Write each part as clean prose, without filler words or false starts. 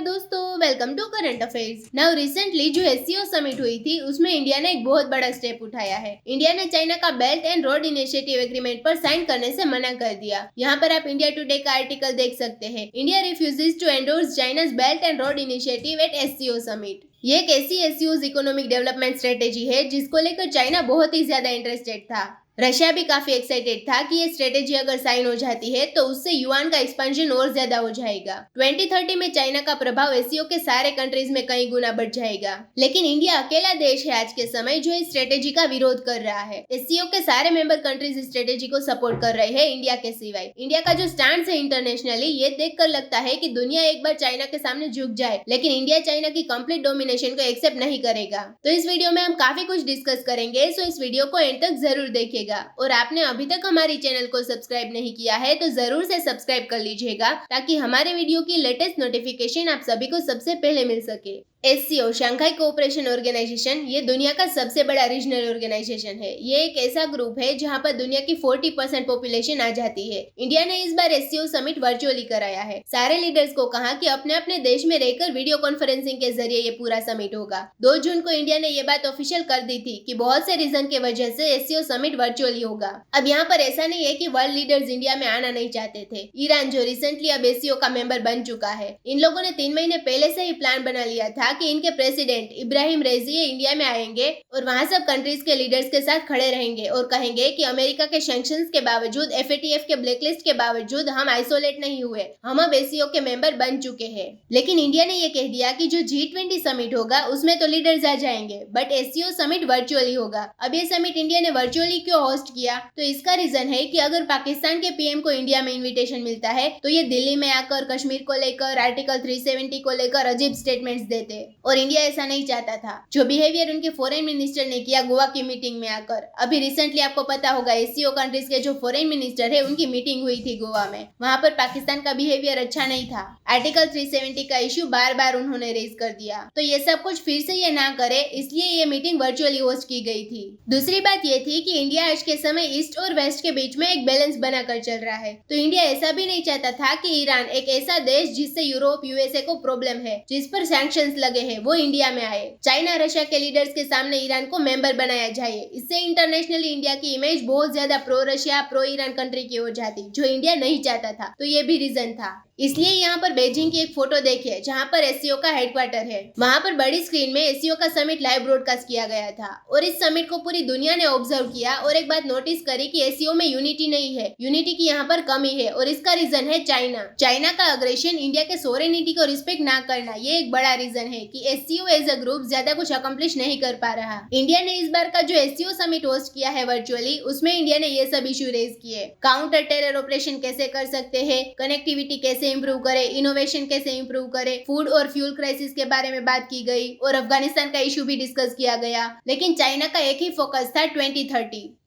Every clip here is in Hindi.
दोस्तों, welcome to current affairs. Now recently जो एससीओ समिट हुई थी उसमें इंडिया ने एक बहुत बड़ा स्टेप उठाया है। इंडिया ने चाइना का belt and road initiative agreement पर साइन करने से मना कर दिया। यहाँ पर आप इंडिया टुडे का आर्टिकल देख सकते हैं। India refuses to endorse China's belt and road initiative at SCO summit. ये एक ऐसी एससीओ इकोनॉमिक डेवलपमेंट स्ट्रेटेजी है जिसको लेकर चाइना बहुत ही ज्यादा इंटरेस्टेड था। रशिया भी काफी एक्साइटेड था कि ये स्ट्रेटेजी अगर साइन हो जाती है तो उससे युआन का एक्सपेंशन और ज्यादा हो जाएगा। 2030 में चाइना का प्रभाव एससीओ के सारे कंट्रीज में कई गुना बढ़ जाएगा। लेकिन इंडिया अकेला देश है आज के समय जो इस स्ट्रेटेजी का विरोध कर रहा है। एससीओ के सारे मेंबर कंट्रीज इस स्ट्रेटेजी को सपोर्ट कर रहे हैं, इंडिया के सिवाय। इंडिया का जो स्टैंड है इंटरनेशनली, ये देखकर लगता है कि दुनिया एक बार चाइना के सामने झुक जाए, लेकिन इंडिया चाइना की कंप्लीट डोमिनेशन को एक्सेप्ट नहीं करेगा। तो इस वीडियो में हम काफी कुछ डिस्कस करेंगे, सो इस वीडियो को एंड तक जरूर देखिएगा। और आपने अभी तक हमारी चैनल को सब्सक्राइब नहीं किया है तो जरूर से सब्सक्राइब कर लीजिएगा ताकि हमारे वीडियो की लेटेस्ट नोटिफिकेशन आप सभी को सबसे पहले मिल सके। एससीओ शंघाई कोऑपरेशन ऑर्गेनाइजेशन ये दुनिया का सबसे बड़ा रीजनल ऑर्गेनाइजेशन है। ये एक ऐसा ग्रुप है जहां पर दुनिया की 40% पॉपुलेशन आ जाती है। इंडिया ने इस बार एससीओ समिट वर्चुअली कराया है। सारे लीडर्स को कहा कि अपने अपने देश में रहकर वीडियो कॉन्फ्रेंसिंग के जरिए ये पूरा समिट होगा। 2 जून को इंडिया ने ये बात ऑफिशियल कर दी थी कि बहुत से रीजन के वजह से एससीओ समिट वर्चुअली होगा। अब यहाँ पर ऐसा नहीं है कि वर्ल्ड लीडर्स इंडिया में आना नहीं चाहते थे। ईरान जो रिसेंटली अब एससीओ का मेंबर बन चुका है, इन लोगों ने 3 महीने पहले से ही प्लान बना लिया था कि इनके प्रेसिडेंट इब्राहिम रेजी इंडिया में आएंगे और वहां सब कंट्रीज के लीडर्स के साथ खड़े रहेंगे और कहेंगे कि अमेरिका के सैंक्शंस के बावजूद, एफएटीएफ के ब्लैकलिस्ट के बावजूद हम आइसोलेट नहीं हुए, हम अब एससीओ के मेंबर बन चुके हैं। लेकिन इंडिया ने ये कह दिया कि जो G20 समिट होगा उसमें तो लीडर्स आ जाएंगे, बट एससीओ समिट वर्चुअली होगा। अब ये समिट इंडिया ने वर्चुअली क्यों होस्ट किया? तो इसका रीजन है कि अगर पाकिस्तान के पीएम को इंडिया में इन्विटेशन मिलता है तो ये दिल्ली में आकर कश्मीर को लेकर, आर्टिकल 370 को लेकर अजीब स्टेटमेंट्स देते, और इंडिया ऐसा नहीं चाहता था। जो बिहेवियर उनके फॉरेन मिनिस्टर ने किया गोवा की मीटिंग में आकर, अभी रिसेंटली आपको पता होगा एससीओ कंट्रीज के जो फॉरेन मिनिस्टर है उनकी मीटिंग हुई थी गोवा में, वहां पर पाकिस्तान का बिहेवियर अच्छा नहीं था। आर्टिकल 370 का इश्यू बार बार उन्होंने रेज कर दिया। तो ये सब कुछ फिर से ये ना करे, इसलिए ये मीटिंग वर्चुअली होस्ट की गई थी। दूसरी बात ये थी कि इंडिया आज के समय ईस्ट और वेस्ट के बीच में एक बैलेंस बनाकर चल रहा है। तो इंडिया ऐसा भी नहीं चाहता था कि ईरान, एक ऐसा देश जिससे यूरोप, यूएसए को प्रॉब्लम है, जिस पर सैंक्शंस लगे हैं, वो इंडिया में आए। चाइना, रशिया के लीडर्स के सामने ईरान को मेंबर बनाया जाए। इससे इंटरनेशनली इंडिया की इमेज बहुत ज्यादा pro Russia, pro Iran country की हो जाती, जो इंडिया नहीं चाहता था। तो ये भी रीजन था। इसलिए यहाँ पर बीजिंग की एक फोटो देखिए जहाँ पर एससीओ का हेडक्वार्टर है। वहाँ पर बड़ी स्क्रीन में एससीओ का समिट लाइव ब्रॉडकास्ट किया गया था और इस समिट को पूरी दुनिया ने ऑब्जर्व किया और एक बात नोटिस करी कि एससीओ में यूनिटी नहीं है, यूनिटी की यहाँ पर कमी है, और इसका रीजन है चाइना का अग्रेशन, इंडिया के सोवरेनिटी को रिस्पेक्ट ना करना। ये एक बड़ा रीजन है कि एससीओ एज अ ग्रुप ज्यादा कुछ अकम्प्लिश नहीं कर पा रहा। इंडिया ने इस बार का जो एससीओ समिट होस्ट किया है वर्चुअली, उसमें इंडिया ने ये सब इश्यू रेज किए। काउंटर टेरर ऑपरेशन कैसे कर सकते हैं, कनेक्टिविटी कैसे इंप्रूव करे, इनोवेशन कैसे इंप्रूव करे, फूड और फ्यूल क्राइसिस के बारे में बात की गई और अफगानिस्तान का इशू भी डिस्कस किया गया। लेकिन चाइना का एक ही फोकस था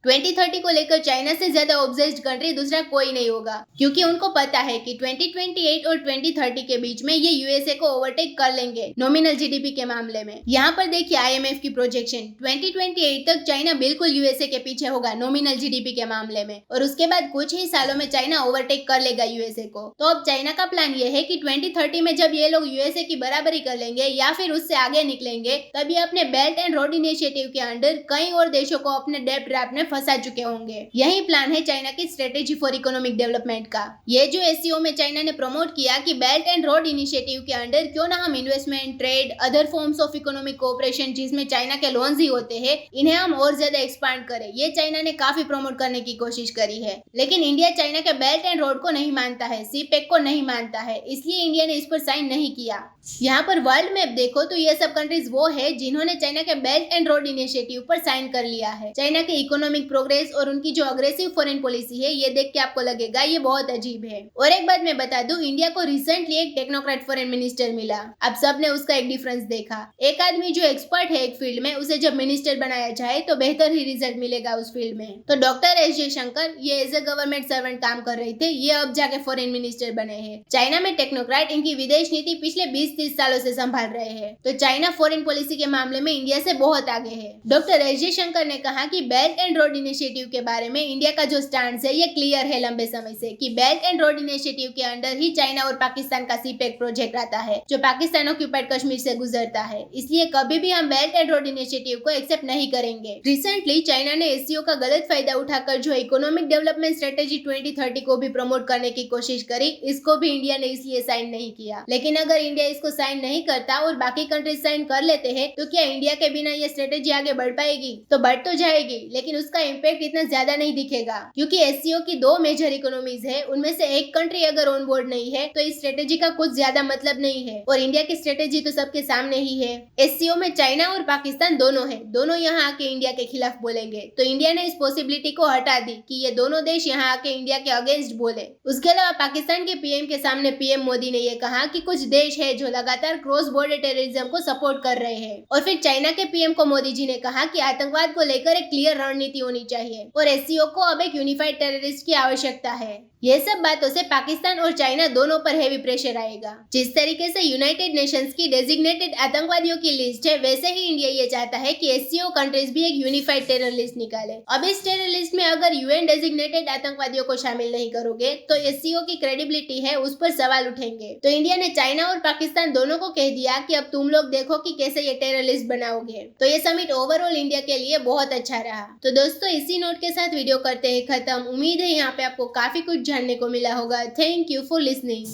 2030 को लेकर चाइना से ज्यादा ऑब्सेस्ड कंट्री दूसरा कोई नहीं होगा, क्योंकि उनको पता है कि 2028 और 2030 के बीच में ये यूएसए को ओवरटेक कर लेंगे नॉमिनल जीडीपी के मामले में। यहाँ पर देखिए आईएमएफ की प्रोजेक्शन, 2028 तक चाइना बिल्कुल यूएसए के पीछे होगा नॉमिनल जीडीपी के मामले में, और उसके बाद कुछ ही सालों में चाइना ओवरटेक कर लेगा यूएसए को। तो अब चाइना का प्लान ये है कि 2030 में जब ये लोग यूएसए की बराबरी कर लेंगे या फिर उससे आगे निकलेंगे, तब ये अपने बेल्ट एंड रोड इनिशिएटिव के अंडर कई और देशों को अपने डेब्ट ट्रैप में फंसा चुके होंगे। यही प्लान है चाइना की स्ट्रेटेजी फॉर इकोनॉमिक डेवलपमेंट का। ये जो एससीओ में चाइना ने प्रमोट किया कि बेल्ट एंड रोड इनिशिएटिव के अंडर क्यों ना हम investment, trade, other forms of economic cooperation जिसमें चाइना के लोन्स ही होते हैं, इन्हें हम और ज्यादा एक्सपांड करें। ये चाइना ने काफी प्रमोट करने की कोशिश करी है। लेकिन इंडिया चाइना के बेल्ट एंड रोड को नहीं मानता है, सीपेक को नहीं मानता है, इसलिए इंडिया ने इस पर साइन नहीं किया। यहाँ पर वर्ल्ड मैप देखो तो ये सब कंट्रीज वो है जिन्होंने चाइना के बेल्ट एंड रोड इनिशिएटिव पर साइन कर लिया है। चाइना के इकोनॉमिक प्रोग्रेस और उनकी जो अग्रेसिव फॉरेन पॉलिसी है, ये देख के आपको लगेगा ये बहुत अजीब है। और एक बात मैं बता दूं, इंडिया को रिसेंटली एक टेक्नोक्रेट फॉरेन मिनिस्टर मिला। आप सब ने उसका एक डिफरेंस देखा। एक आदमी जो एक्सपर्ट है एक फील्ड में, उसे जब मिनिस्टर बनाया जाए तो बेहतर ही रिजल्ट मिलेगा उस फील्ड में। तो डॉक्टर एस जयशंकर ये एज ए गवर्नमेंट सर्वेंट काम कर रहे थे, ये अब जाके फॉरेन मिनिस्टर बने हैं। चाइना में टेक्नोक्रेट इनकी विदेश नीति पिछले 20-30 सालों से संभाल रहे हैं। तो चाइना फॉरेन पॉलिसी के मामले में इंडिया से बहुत आगे है। डॉक्टर एस जयशंकर ने कहा कि belt and road road initiative के बारे में इंडिया का जो स्टैंड है ये क्लियर है लंबे समय से कि बेल्ट एंड रोड इनिशिएटिव के अंडर ही चाइना और पाकिस्तान का सीपेक प्रोजेक्ट आता है जो पाकिस्तान ऑक्यूपाइड कश्मीर से गुजरता है। इसलिए कभी भी हम बेल्ट एंड रोड इनिशिएटिव को एक्सेप्ट नहीं करेंगे। रिसेंटली चाइना ने एससीओ का गलत फायदा उठाकर जो इकोनॉमिक डेवलपमेंट स्ट्रेटेजी 2030 को भी प्रमोट करने की कोशिश करी, इसको भी इंडिया ने इसलिए साइन नहीं किया। लेकिन अगर इंडिया इसको साइन नहीं करता और बाकी कंट्रीज साइन कर लेते हैं तो क्या इंडिया के बिना ये स्ट्रेटेजी आगे बढ़ पाएगी? तो बढ़ तो जाएगी, लेकिन उसका इम्पैक्ट इतना ज्यादा नहीं दिखेगा क्योंकि एससीओ की दो मेजर इकोनॉमीज है, उनमें से एक कंट्री अगर ऑन बोर्ड नहीं है तो इस स्ट्रेटेजी का कुछ ज्यादा मतलब नहीं है। और इंडिया की स्ट्रेटेजी तो सबके सामने ही है। एससीओ में चाइना और पाकिस्तान दोनों है, दोनों यहाँ आके इंडिया के खिलाफ बोलेंगे। तो इंडिया ने इस पॉसिबिलिटी को हटा दी कि ये दोनों देश यहाँ आके इंडिया के अगेंस्ट बोले। उसके अलावा पाकिस्तान के पीएम के सामने पीएम मोदी ने ये कहा कि कुछ देश है जो लगातार क्रॉस बॉर्डर टेररिज्म को सपोर्ट कर रहे हैं। और फिर चाइना के पीएम को मोदी जी ने कहा कि आतंकवाद को लेकर एक क्लियर रणनीति होनी चाहिए और एससीओ को अब एक यूनिफाइड टेररिस्ट की आवश्यकता है। ये सब बातों से पाकिस्तान और चाइना दोनों पर हेवी प्रेशर आएगा। जिस तरीके से यूनाइटेड नेशंस की डेजिग्नेटेड आतंकवादियों की लिस्ट है, वैसे ही इंडिया ये चाहता है कि एससीओ कंट्रीज भी एक यूनिफाइड टेरर लिस्ट निकाले। अब इस टेरर लिस्ट में अगर यूएन डेजिग्नेटेड आतंकवादियों को शामिल नहीं करोगे तो एससीओ की क्रेडिबिलिटी है उस पर सवाल उठेंगे। तो इंडिया ने चाइना और पाकिस्तान दोनों को कह दिया कि अब तुम लोग देखो कि कैसे ये टेरर लिस्ट बनाओगे। तो ये समिट ओवरऑल इंडिया के लिए बहुत अच्छा रहा। तो दोस्तों इसी नोट के साथ वीडियो करते हैं खत्म। उम्मीद है यहाँ पे आपको काफी कुछ जानने को मिला होगा। Thank you for listening.